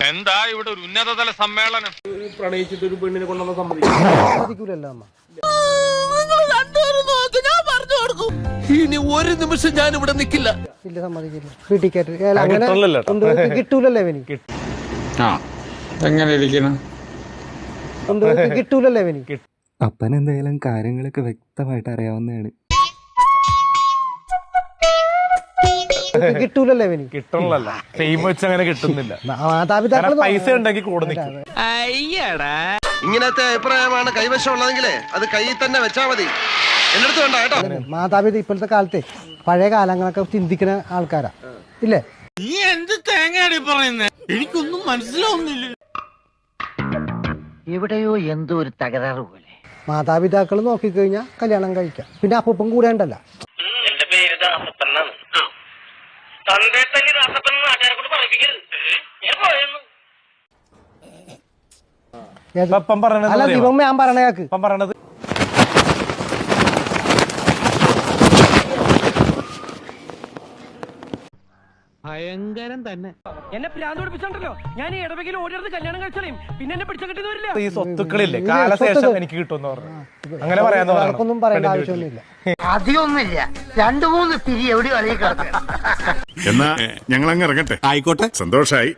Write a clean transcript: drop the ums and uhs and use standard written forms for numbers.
എന്താ ഇവിടെ ഒരു ഉന്നതതല സമ്മേളനം? പ്രണയിച്ചിട്ട് ഒരു പെണ്ണിനെ കൊണ്ടുവന്ന സമ്മതിക്കൂലല്ലോ അമ്മ. ഇനി ഒരു നിമിഷം ഞാൻ ഇവിടെ നിൽക്കില്ല. ഇല്ല, സമ്മതിക്കില്ല. ഫ്രീ ടിക്കറ്റ് അങ്ങനെ കിട്ടൂലല്ലേ എനിക്ക്. എങ്ങനെ ഇരിക്കണം കിട്ടൂലല്ലേ എനിക്ക്. അപ്പൻ എന്തായാലും കാര്യങ്ങളൊക്കെ വ്യക്തമായിട്ട് അറിയാവുന്നതാണ്. കിട്ടൂലല്ലേ എനിക്ക്. കിട്ടണല്ല, ഫെയിം വെച്ച് അങ്ങനെ കിട്ടുന്നില്ല. മാതാപിതാക്കൾ പൈസ ഉണ്ടെങ്കിൽ കൂടെ നിൽക്കും. ഇങ്ങനത്തെ അഭിപ്രായമാണ് കൈവശമുള്ളതെങ്കിലേ അത് കയ്യിൽ തന്നെ വെച്ചാ മതി. എന്നടുത്ത് വേണ്ട കേട്ടോ. മാതാപിതാ ഇപ്പോഴത്തെ കാലത്തെ പഴയ കാലങ്ങളൊക്കെ ചിന്തിക്കുന്ന ആൾക്കാരാ ഇല്ലേ. നീ എന്ത് തേങ്ങയാടി പറയുന്നേ? എനിക്കൊന്നും മനസ്സിലാവുന്നില്ല. എവിടെയോ എന്തോ ഒരു തകരാറ് പോലെ. മാതാപിതാക്കൾ നോക്കിക്കഴിഞ്ഞാൽ കല്യാണം കഴിക്കാം. പിന്നെ അപ്പൂപ്പൻ കൂടെ ഉണ്ടല്ലോ. എന്റെ പേര് ദാസപ്പനാണ്. തന്റെ തന്നെ ദാസപ്പൻ നാട്ടുകാരെ കൊണ്ട് പറയിപ്പിക്കരുത്. ഞാൻ പറയുന്നു. അല്ല, ദിവം ഞാൻ പറഞ്ഞേക്ക്. പറയണത് ഭയങ്കരം തന്നെ. എന്നെ പ്രാന്ത് പഠിപ്പിച്ചോണ്ടല്ലോ ഞാൻ ഈ ഇടവകയിൽ ഓടിയെടുത്ത് കല്യാണം കഴിച്ചാലും പിന്നെ എന്നെ പിടിച്ച കിട്ടി വരില്ല. ഈ സ്വത്തുക്കളില്ലേ കാലശേഷം എനിക്ക് കിട്ടുമെന്ന് പറഞ്ഞു. അങ്ങനെ പറയാനൊന്നും പറയേണ്ട ആവശ്യമൊന്നുമില്ല. അധികമൊന്നുമില്ല, 2-3 പിരി എവിടെയോ അറിയിക്കണം. എന്നാ ഞങ്ങൾ അങ്ങ് ഇറങ്ങട്ടെ. ആയിക്കോട്ടെ, സന്തോഷായി.